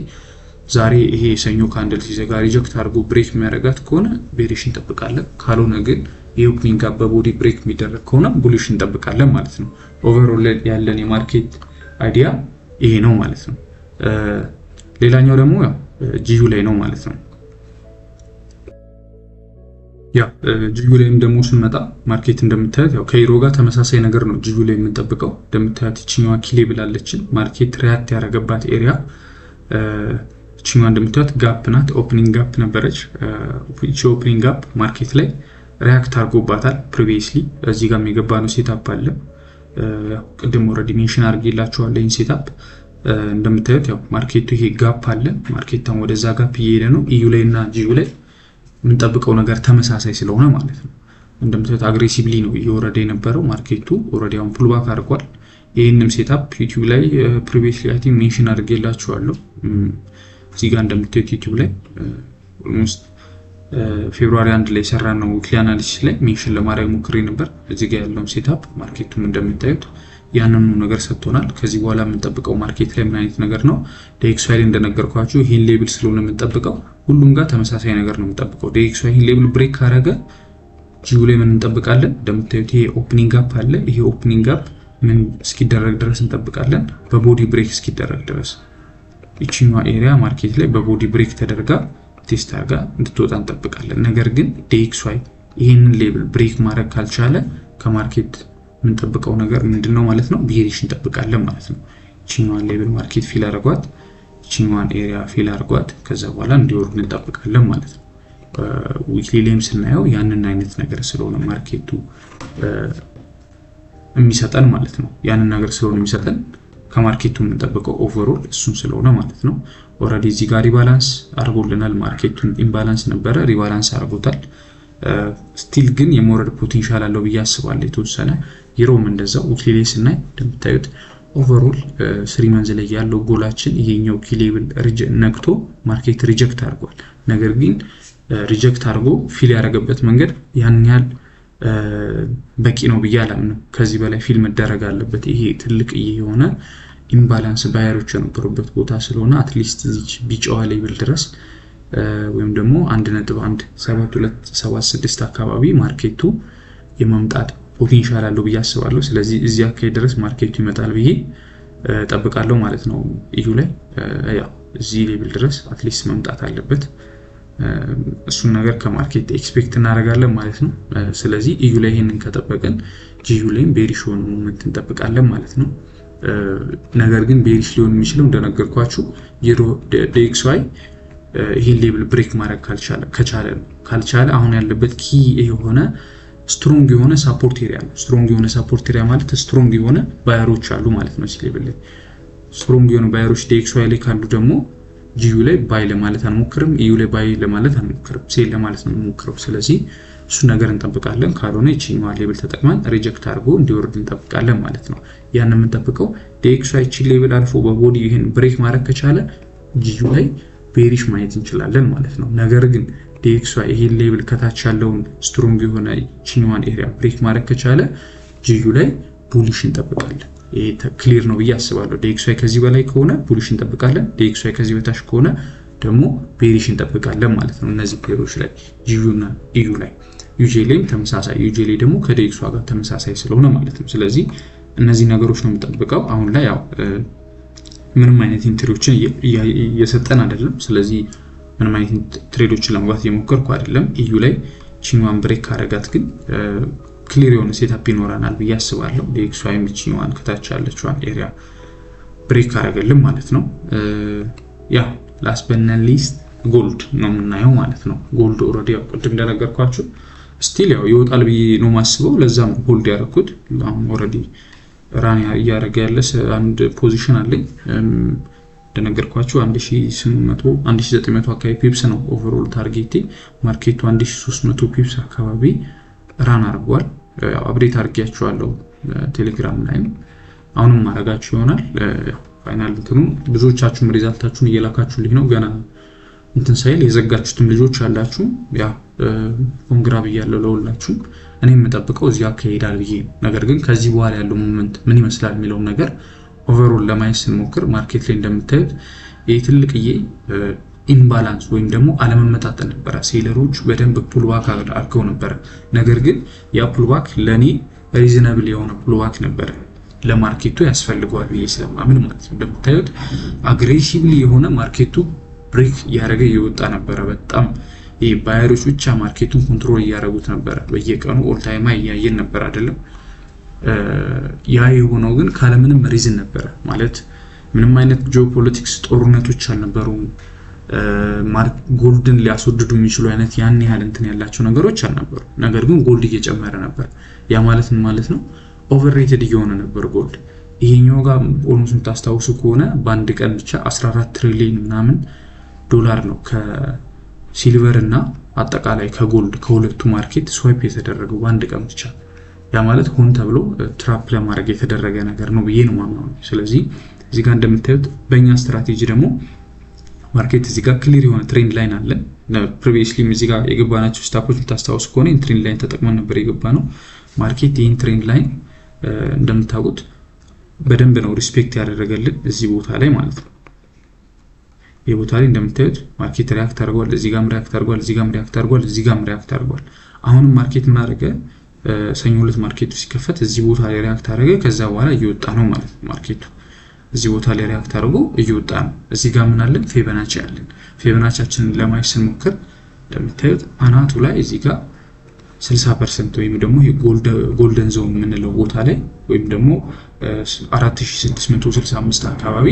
ዛሬ ይሄ ሰኞ ካንድል ሲዘጋ ሪጀክት አድርጎ ብሬክ የሚያደርጋት ከሆነ ቤሪሽ እንጠብቃለን። ካልሆነ ግን የኦፕኒንግ አፕ በቦዲ ብሬክ የሚደረግ ከሆነ ቡሊሽ እንጠብቃለን ማለት ነው። ኦቨርኦል ያለን የማርኬት አይዲያ ይሄ ነው ማለት ነው። ሌላኛው ደግሞ ያው GU ላይ ነው ማለት ነው። ያው GU ላይም ደግሞ ስንመጣ ማርኬት እንደምታዩት ያው ከዩሮ ጋር ተመሳሳይ ነገር ነው GU ላይ የምንጠብቀው። እንደምታዩት ይችኛዋ ኪ ሌብል አለችን ማርኬት ሪአክት ያደረገባት ኤሪያ። ይችኛዋ እንደምታዩት ጋፕ ናት፣ ኦፕኒንግ ጋፕ ነበረች። ይቺ ኦፕኒንግ ጋፕ ማርኬት ላይ ሪአክት አድርጎባታል ፕሪቪየስሊ። እዚህ ጋር የገባ ነው ሴትአፕ አለ። ቅድም ኦልሬዲ ሜንሽን አድርጌላችኋለሁ ይሄን ሴትአፕ። እንደምታዩት ያው ማርኬቱ ይሄ ጋፕ አለ። ማርኬታን ወደዛ ጋፕ እየሄደ ነው። EU ላይ እና GU ላይ የምንጠብቀው ነገር ተመሳሳይ ስለሆነ ማለት ነው። እንደምታዩት አግሬሲቭሊ ነው እየወረደ የነበረው ማርኬቱ። ኦልሬዲ አሁን ፑልባክ አድርጓል። ይሄንም ሴትአፕ ዩቲዩብ ላይ ፕሪቪየስሊ አይ ቲንክ ሜንሽን አድርጌላችኋለሁ። እዚህ ጋር እንደምታዩት ዩቲዩብ ላይ ኦልሞስት ፌብሩዋሪ 1 ላይ ሰራ ነው ዊክሊ አናሊሲስ ላይ ሜንሽን ለማድረግ ሞክሬ ነበር። እዚህ ጋር ያለውን ሴትአፕ ማርኬቱም እንደምታዩት ያንኑ ነገር ሰጥቶናል። ከዚህ በኋላ የምንጠብቀው ማርኬት ላይ ምን አይነት ነገር ነው? DXY ላይ እንደነገርኳችሁ ይሄን ሌብል ስለሆነ የምንጠብቀው ሁሉም ጋር ተመሳሳይ ነገር ነው የምንጠብቀው። DXY ይሄን ሌብል ብሬክ ካረገ GU ላይ ምን እንጠብቃለን? እንደምታዩት ይሄ ኦፕኒንግ አፕ አለ። ይሄ ኦፕኒንግ አፕ ምን እስኪደረግ ድረስ እንጠብቃለን? በቦዲ ብሬክ እስኪደረግ ድረስ። ይቺኛዋ ኤሪያ ማርኬት ላይ በቦዲ ብሬክ ተደርጋ ቴስት አርጋ እንድትወጣ እንጠብቃለን። ነገር ግን DXY ይሄንን ሌብል ብሬክ ማድረግ ካልቻለ ከማርኬት የምንጠብቀው ነገር ምንድነው ማለት ነው? ቤሪሽ እንጠብቃለን ማለት ነው። ይቺኛዋን ሌብል ማርኬት ፊል አድርጓት፣ ይቺኛዋን ኤሪያ ፊል አድርጓት፣ ከዛ በኋላ እንዲወርድ እንጠብቃለን ማለት ነው። ዊክሊ ላይም ስናየው ያንን አይነት ነገር ስለሆነ ማርኬቱ የሚሰጠን ማለት ነው። ያንን ነገር ስለሆነ የሚሰጠን ከማርኬቱ የምንጠብቀው ኦቨርኦል እሱን ስለሆነ ማለት ነው። ኦልሬዲ እዚህ ጋር ሪባላንስ አድርጎልናል። ማርኬቱን ኢምባላንስ ነበረ፣ ሪባላንስ አድርጎታል። ስቲል ግን የሞረድ ፖቴንሻል አለው ብዬ አስባለሁ የተወሰነ። ዩሮም እንደዛው ዊክሊ ላይ ስናይ እንደምታዩት ኦቨርኦል 3 መንዝ ላይ ያለው ጎላችን ይሄኛው ኪ ሌብል ነክቶ ማርኬት ሪጀክት አድርጓል። ነገር ግን ሪጀክት አድርጎ ፊል ያደረገበት መንገድ ያን ያህል በቂ ነው ብዬ አላምንም። ከዚህ በላይ ፊል መደረግ አለበት። ይሄ ትልቅ የሆነ ኢምባላንስ ባየሮች የነበሩበት ቦታ ስለሆነ አትሊስት እዚህ ቢጫዋ ሌብል ድረስ ወይም ደግሞ 1.17276 አካባቢ ማርኬቱ የማምጣት ፖቴንሻል አለው ብዬ አስባለሁ። ስለዚህ እዚህ አካባቢ ድረስ ማርኬቱ ይመጣል ብዬ ጠብቃለሁ ማለት ነው። EU ላይ ያው እዚህ ሌቭል ድረስ አትሊስት መምጣት አለበት። እሱን ነገር ከማርኬት ኤክስፔክት እናደርጋለን ማለት ነው። ስለዚህ ኢዩ ላይ ይሄንን ከጠበቀን ጂዩ ላይም ቤሪሽ ሆኖ ሞመንት እንጠብቃለን ማለት ነው። ነገር ግን ቤሪሽ ሊሆን የሚችለው እንደነገርኳችሁ ዩሮ ዲኤክስዋይ ይሄን ሌቭል ብሬክ ማድረግ ካልቻለ አሁን ያለበት ኪ የሆነ ስትሮንግ የሆነ ሳፖርት ኤሪያ ነው። ስትሮንግ የሆነ ሳፖርት ኤሪያ ማለት ስትሮንግ የሆነ ባየሮች አሉ ማለት ነው። እዚህ ሌቭል ላይ ስትሮንግ የሆነ ባየሮች ዲኤክስዋይ ላይ ካሉ ደግሞ ጂዩ ላይ ባይ ለማለት አንሞክርም፣ ኢዩ ላይ ባይ ለማለት አንሞክርም፣ ሴል ለማለት ነው የምንሞክረው። ስለዚህ እሱ ነገር እንጠብቃለን። ካልሆነ ይችኛዋ ሌቭል ተጠቅመን ሪጀክት አድርጎ እንዲወርድ እንጠብቃለን ማለት ነው። ያን የምንጠብቀው ዲኤክስዋይ ይቺ ሌቭል አልፎ በቦዲ ይሄን ብሬክ ማድረግ ከቻለ ጂዩ ላይ ቤሪሽ ማየት እንችላለን ማለት ነው። ነገር ግን ዲኤክስዋይ ይሄን ሌቭል ከታች ያለውን ስትሮንግ የሆነ ይችኛዋን ኤሪያ ብሬክ ማድረግ ከቻለ ጂዩ ላይ ቡሊሽ እንጠብቃለን። ይሄ ክሊር ነው ብዬ አስባለሁ። ዲኤክስዋይ ከዚህ በላይ ከሆነ ቡሊሽ እንጠብቃለን፣ ዲኤክስዋይ ከዚህ በታች ከሆነ ደግሞ ቤሪሽ እንጠብቃለን ማለት ነው። እነዚህ ፔሮች ላይ ጂዩ እና ኢዩ ላይ ዩጄሌም ተመሳሳይ፣ ዩጄሌ ደግሞ ከዲኤክስዋይ ጋር ተመሳሳይ ስለሆነ ማለት ነው። ስለዚህ እነዚህ ነገሮች ነው የምጠብቀው። አሁን ላይ ያው ምንም አይነት ኢንትሪዎችን እየሰጠን አይደለም። ስለዚህ ምንም አይነት ትሬዶችን ለመግባት እየሞከርኩ አይደለም። ኢዩ ላይ ቺንዋን ብሬክ ካረጋት ግን ክሊር የሆነ ሴታፕ ይኖረናል ብዬ አስባለሁ። ዲኤክስዋይ ቺንዋን ከታች ያለችዋን ኤሪያ ብሬክ ካረገልን ማለት ነው። ያ ላስት በት ኖት ሊስት ጎልድ ነው የምናየው ማለት ነው። ጎልድ ኦልሬዲ ያው ቅድም እንደነገርኳችሁ ስቲል ያው ይወጣል ብዬ ነው ማስበው። ለዛም ሆልድ ያደረኩት አሁን ኦልሬዲ ራን እያደረገ ያለ አንድ ፖዚሽን አለኝ። እንደነገርኳችሁ 1800 1900 አካባቢ ፒፕስ ነው ኦቨርኦል ታርጌቴ። ማርኬቱ 1300 ፒፕስ አካባቢ ራን አድርጓል። አፕዴት አድርጌያችኋለሁ ቴሌግራም ላይ አሁንም ማድረጋችሁ ይሆናል። ፋይናል እንትኑ ብዙዎቻችሁም ሪዛልታችሁን እየላካችሁልኝ ነው። ገና እንትን ሳይል የዘጋችሁትም ልጆች አላችሁ። ያ ኮንግራ ብያለሁ ለሁላችሁም። እኔ የምጠብቀው እዚህ አካሄዳል ብዬ ነው። ነገር ግን ከዚህ በኋላ ያለው ሞመንት ምን ይመስላል የሚለውን ነገር ኦቨርኦል ለማየት ስንሞክር ማርኬት ላይ እንደምታዩት ይሄ ትልቅዬ ኢምባላንስ ወይም ደግሞ አለመመጣጠን ነበረ። ሴለሮች በደንብ ፑልባክ አድርገው ነበረ። ነገር ግን ያ ፑልባክ ለኔ ሪዝነብል የሆነ ፑልባክ ነበረ፣ ለማርኬቱ ያስፈልገዋል ብዬ ስለማምን ማለት ነው። እንደምታዩት አግሬሲቭሊ የሆነ ማርኬቱ ብሬክ እያደረገ እየወጣ ነበረ። በጣም ይሄ ባየሮች ብቻ ማርኬቱን ኮንትሮል እያደረጉት ነበረ። በየቀኑ ኦል ታይም እያየን ነበር አይደለም። ያ የሆነው ግን ካለምንም ሪዝን ነበረ ማለት ምንም አይነት ጂኦፖለቲክስ ጦርነቶች አልነበሩም። ጎልድን ሊያስወድዱ የሚችሉ አይነት ያን ያህል እንትን ያላቸው ነገሮች አልነበሩ። ነገር ግን ጎልድ እየጨመረ ነበር። ያ ማለት ምን ማለት ነው? ኦቨርሬትድ እየሆነ ነበር ጎልድ። ይሄኛው ጋር ኦልሞስት የምታስታውሱ ከሆነ በአንድ ቀን ብቻ 14 ትሪሊዮን ምናምን ዶላር ነው ከሲልቨር እና አጠቃላይ ከጎልድ ከሁለቱ ማርኬት ስዋይፕ የተደረገው በአንድ ቀን ብቻ። ያ ማለት ሆን ተብሎ ትራፕ ለማድረግ የተደረገ ነገር ነው ብዬ ነው ማምነው። ስለዚህ እዚህ ጋር እንደምታዩት በእኛ ስትራቴጂ ደግሞ ማርኬት እዚህ ጋር ክሊር የሆነ ትሬንድ ላይን አለን። ፕሪቪየስሊ እዚህ ጋር የገባናቸው ስታፖች ልታስታውሱ ከሆነ ይህን ትሬንድ ላይን ተጠቅመን ነበር የገባ ነው። ማርኬት ይህን ትሬንድ ላይን እንደምታውቁት በደንብ ነው ሪስፔክት ያደረገልን እዚህ ቦታ ላይ ማለት ነው። ይህ ቦታ ላይ እንደምታዩት ማርኬት ሪያክት አድርጓል። እዚህ ጋርም ሪያክት አድርጓል፣ እዚህ ጋርም ሪያክት አድርጓል፣ እዚህ ጋርም ሪያክት አድርጓል። አሁንም ማርኬት ምን አደረገ? ሰኞ ዕለት ማርኬቱ ሲከፈት እዚህ ቦታ ላይ ሪያክት አደረገ። ከዛ በኋላ እየወጣ ነው ማለት ነው። ማርኬቱ እዚህ ቦታ ላይ ሪያክት አድርጎ እየወጣ ነው። እዚህ ጋር ምን አለን? ፌበናቺ አለን። ፌበናቺያችንን ለማየት ስንሞክር እንደምታዩት አናቱ ላይ እዚህ ጋር 60% ወይም ደግሞ ጎልደን ዞን የምንለው ቦታ ላይ ወይም ደግሞ 4665 አካባቢ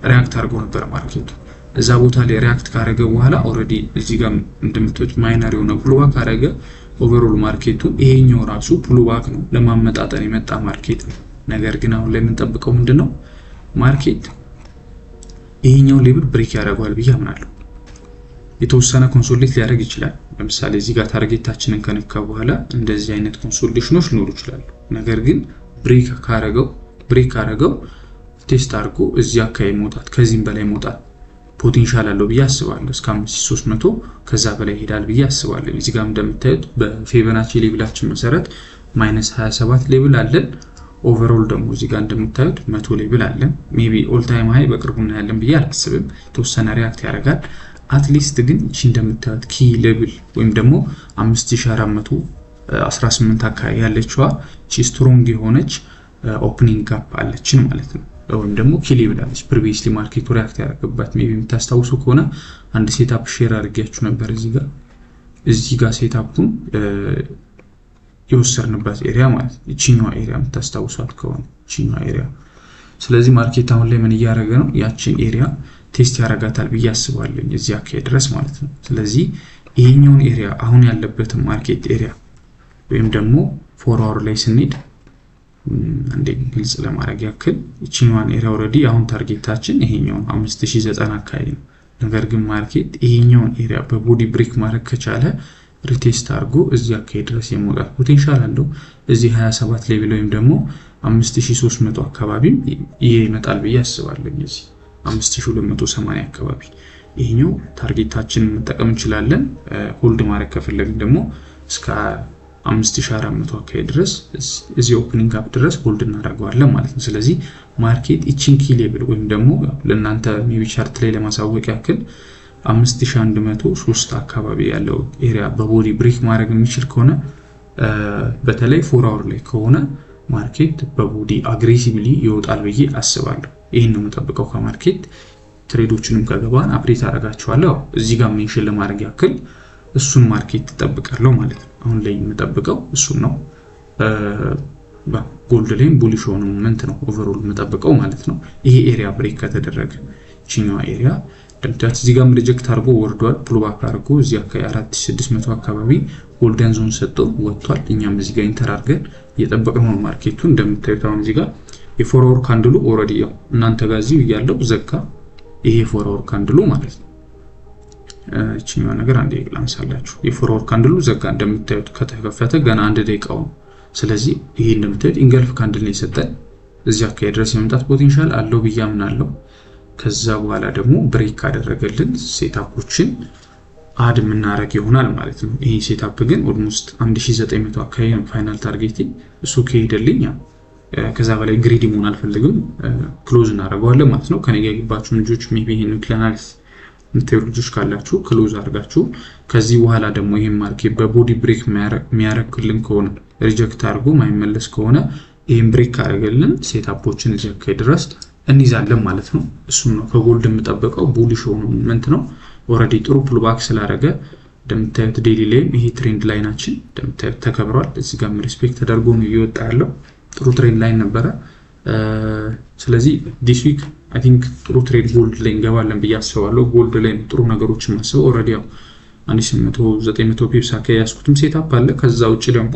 ሪያክት አድርጎ ነበር ማርኬቱ። እዛ ቦታ ላይ ሪያክት ካደረገ በኋላ ኦልሬዲ እዚህ ጋር እንደምታዩት ማይነር የሆነ ፑልባክ ካደረገ ኦቨርኦል ማርኬቱ ይሄኛው ራሱ ፑልባክ ነው፣ ለማመጣጠን የመጣ ማርኬት ነው። ነገር ግን አሁን ላይ የምንጠብቀው ምንድነው? ማርኬት ይሄኛው ሌብል ብሬክ ያደርገዋል ብዬ አምናለሁ። የተወሰነ ኮንሶሊዴት ሊያደርግ ይችላል። ለምሳሌ እዚህ ጋር ታርጌታችንን ከነካ በኋላ እንደዚህ አይነት ኮንሶሊዴሽኖች ሊኖሩ ይችላሉ። ነገር ግን ብሬክ ካደረገው ቴስት አድርጎ እዚህ አካባቢ መውጣት ከዚህም በላይ መውጣት ፖቴንሻል አለው ብዬ አስባለሁ። እስከ 5300 ከዛ በላይ ይሄዳል ብዬ አስባለሁ። እዚህ ጋር እንደምታዩት በፌበናቺ ሌቭላችን መሰረት -27 ሌቭል አለን። ኦቨርኦል ደግሞ እዚህ ጋር እንደምታዩት 100 ሌቭል አለን። ሜቢ ኦል ታይም ሃይ በቅርቡ እናያለን ብዬ አላስብም። የተወሰነ ሪያክት ያደርጋል። አትሊስት ግን እቺ እንደምታዩት ኪ ሌቭል ወይም ደግሞ 5418 አካባቢ ያለችዋ እቺ ስትሮንግ የሆነች ኦፕኒንግ ጋፕ አለችን ማለት ነው። ወይም ደግሞ ኪሌ ብላለች ፕሪቪየስሊ ማርኬቱ ሪአክት ያደረገባት ሜቢ የምታስታውሱ ከሆነ አንድ ሴትአፕ ሼር አድርጌያችሁ ነበር እዚህ ጋር ሴትአፑን የወሰድንበት ኤሪያ ማለት ነው እቺኛዋ ኤሪያ የምታስታውሷት ከሆነ እቺኛዋ ኤሪያ ስለዚህ ማርኬት አሁን ላይ ምን እያደረገ ነው ያቺን ኤሪያ ቴስት ያደርጋታል ብዬ አስባለሁ እዚህ አካባቢ ድረስ ማለት ነው ስለዚህ ይሄኛውን ኤሪያ አሁን ያለበትን ማርኬት ኤሪያ ወይም ደግሞ 4 አወር ላይ ስንሄድ አንዴ ግልጽ ለማድረግ ያክል እቺኛዋን ኤሪያ ኦሬዲ አሁን ታርጌታችን ይሄኛውን 5090 አካባቢ ነው ነገር ግን ማርኬት ይሄኛውን ኤሪያ በቦዲ ብሬክ ማድረግ ከቻለ ሪቴስት አድርጎ እዚህ አካባቢ ድረስ የመውጣት ፖቴንሻል አለው እዚህ 27 ሌቭል ወይም ደግሞ 5300 አካባቢ ይመጣል ብዬ አስባለሁ እዚህ 5280 አካባቢ ይሄኛው ታርጌታችን መጠቀም እንችላለን ሆልድ ማድረግ ከፈለግን ደግሞ እስከ 5400 አካባቢ ድረስ እዚህ ኦፕኒንግ አፕ ድረስ ሆልድ እናደርገዋለን ማለት ነው ስለዚህ ማርኬት ኢቺን ኪ ሌቭል ወይም ደግሞ ለእናንተ ሜቢ ቻርት ላይ ለማሳወቅ ያክል 5103 አካባቢ ያለው ኤሪያ በቦዲ ብሬክ ማድረግ የሚችል ከሆነ በተለይ 4 አወር ላይ ከሆነ ማርኬት በቦዲ አግሬሲቭሊ ይወጣል ብዬ አስባለሁ ይሄን ነው የምጠብቀው ከማርኬት ትሬዶችንም ከገባን አፕዴት አደርጋቸዋለሁ እዚህ ጋር ሜንሽን ለማድረግ ያክል እሱን ማርኬት ተጠብቃለሁ ማለት ነው አሁን ላይ የምጠብቀው እሱን ነው ጎልድ ላይም ቡሊሽ ሆኖ ሞመንት ነው ኦቨርኦል የምጠብቀው ማለት ነው ይሄ ኤሪያ ብሬክ ከተደረገ እቺኛው ኤሪያ ደምታት እዚህ ጋር ሪጀክት አድርጎ ወርዷል ፑልባክ አድርጎ እዚህ አካባቢ 4600 አካባቢ ጎልደን ዞን ሰጥቶ ወጥቷል እኛም እዚህ ጋር ኢንተር አድርገን እየጠበቅነው ማርኬቱን እንደምታዩት አሁን እዚህ ጋር የ4 አወር ካንድሉ ኦሬዲ ያው እናንተ ጋር እዚህ ያለው ዘጋ ይሄ 4 አወር ካንድሉ ማለት ነው እቺኛው ነገር አንዴ ላንሳላችሁ የ4 አወር ካንድሉ ዘጋ እንደምታዩት ከተከፈተ ገና 1 ደቂቃው ስለዚህ ይሄ እንደምታዩት ኢንገልፍ ካንድል ነው የሰጠን እዚህ አካባቢ ድረስ የመምጣት ፖቴንሻል አለው ብያምናለሁ ከዛ በኋላ ደግሞ ብሬክ አደረገልን ሴትአፖችን አድ ምናረግ ይሆናል ማለት ነው ይሄ ሴትአፕ ግን ኦልሞስት 1900 አካባቢ ፋይናል ታርጌት እሱ ከሄደልኝ ከዛ በላይ ግሪዲ መሆን አልፈልግም ክሎዝ እናደርገዋለን ማለት ነው ከኔ ጋር ይባችሁ ልጆች ሜቢ ይሄን ክላናሊስ እንተው ልጆች ካላችሁ ክሎዝ አድርጋችሁ ከዚህ በኋላ ደግሞ ይሄን ማርኬት በቦዲ ብሬክ የሚያረክልን ከሆነ ሪጀክት አድርጎ ማይመለስ ከሆነ ይሄን ብሬክ አደረገልን ሴትአፖችን እዚህ አካባቢ ድረስ እንይዛለን ማለት ነው እሱም ነው ከጎልድ የምጠብቀው ቡሊሽ ሆኖ ሞመንት ነው ኦሬዲ ጥሩ ፑልባክ ስላደረገ እንደምታዩት ዴይሊ ላይ ይሄ ትሬንድ ላይናችን እንደምታዩት ተከብሯል እዚህ ጋር ሪስፔክት ተደርጎ ነው እየወጣ ያለው ጥሩ ትሬንድ ላይን ነበረ ስለዚህ ዲስ ዊክ አይ ቲንክ ጥሩ ትሬድ ጎልድ ላይ እንገባለን ብዬ አስባለሁ ጎልድ ላይ ጥሩ ነገሮችን ማሰብ ኦሬዲ ያው 1800 900 ፒፕስ አካባቢ ያስኩትም ሴትአፕ አለ ከዛ ውጪ ደግሞ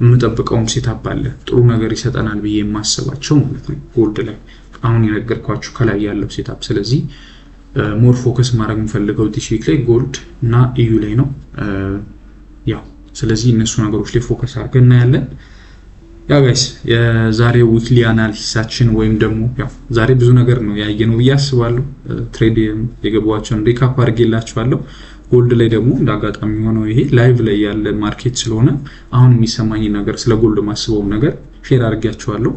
የምጠብቀውም ሴትአፕ አለ ጥሩ ነገር ይሰጠናል ብዬ የማስባቸው ማለት ነው ጎልድ ላይ አሁን የነገርኳችሁ ከላይ ያለው ሴትአፕ ስለዚህ ሞር ፎከስ ማድረግ የምፈልገው ዲስ ዊክ ላይ ጎልድ እና ኢዩ ላይ ነው ያው ስለዚህ እነሱ ነገሮች ላይ ፎከስ አድርገን እናያለን ያው ጋይስ የዛሬው ዊክሊ አናሊሲሳችን ወይም ደግሞ ያው ዛሬ ብዙ ነገር ነው ያየነው ብዬ አስባለሁ ትሬድ የገባዋቸውን ሪካፕ አድርጌላችኋለሁ ጎልድ ላይ ደግሞ እንዳጋጣሚ ሆኖ ይሄ ላይቭ ላይ ያለ ማርኬት ስለሆነ አሁን የሚሰማኝ ነገር ስለ ጎልድ ማስበው ነገር ሼር አድርጌያችኋለሁ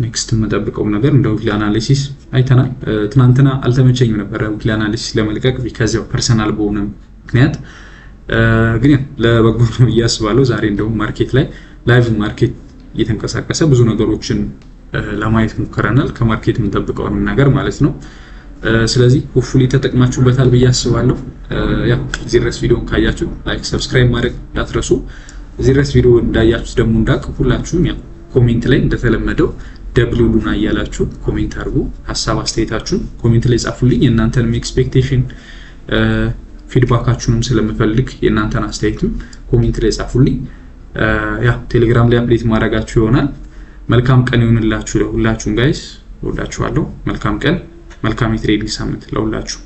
ኔክስት መጠብቀው ነገር እንደው ዊክሊ አናሊሲስ አይተናል ትናንትና አልተመቸኝም ነበር ዊክሊ አናሊሲስ ለመልቀቅ ቢካዝ ያው ፐርሰናል በሆነ ምክንያት ግን ለበጎ ነው ያስባለሁ ዛሬ እንደው ማርኬት ላይ ላይቭ ማርኬት እየተንቀሳቀሰ ብዙ ነገሮችን ለማየት ሙከራናል ከማርኬት የምንጠብቀው ነገር ማለት ነው ስለዚህ ሆፕፉሊ ተጠቅማችሁበታል ብዬ አስባለሁ ያው እዚህ ድረስ ቪዲዮን ካያችሁ ላይክ ሰብስክራይብ ማድረግ እንዳትረሱ እዚህ ድረስ ቪዲዮ እንዳያችሁ ደግሞ እንዳትኩላችሁም ያው ኮሜንት ላይ እንደተለመደው ደብሉሉና ያያላችሁ ኮሜንት አድርጉ ሐሳብ አስተያየታችሁን ኮሜንት ላይ ጻፉልኝ የእናንተንም ኤክስፔክቴሽን ፊድባካችሁንም ስለምፈልግ የእናንተን አስተያየትም ኮሜንት ላይ ጻፉልኝ ያ ቴሌግራም ላይ አፕዴት ማድረጋችሁ ይሆናል መልካም ቀን ይሁንላችሁ ለሁላችሁም ጋይስ ወዳችኋለሁ መልካም ቀን መልካም የትሬዲንግ ሳምንት ለሁላችሁ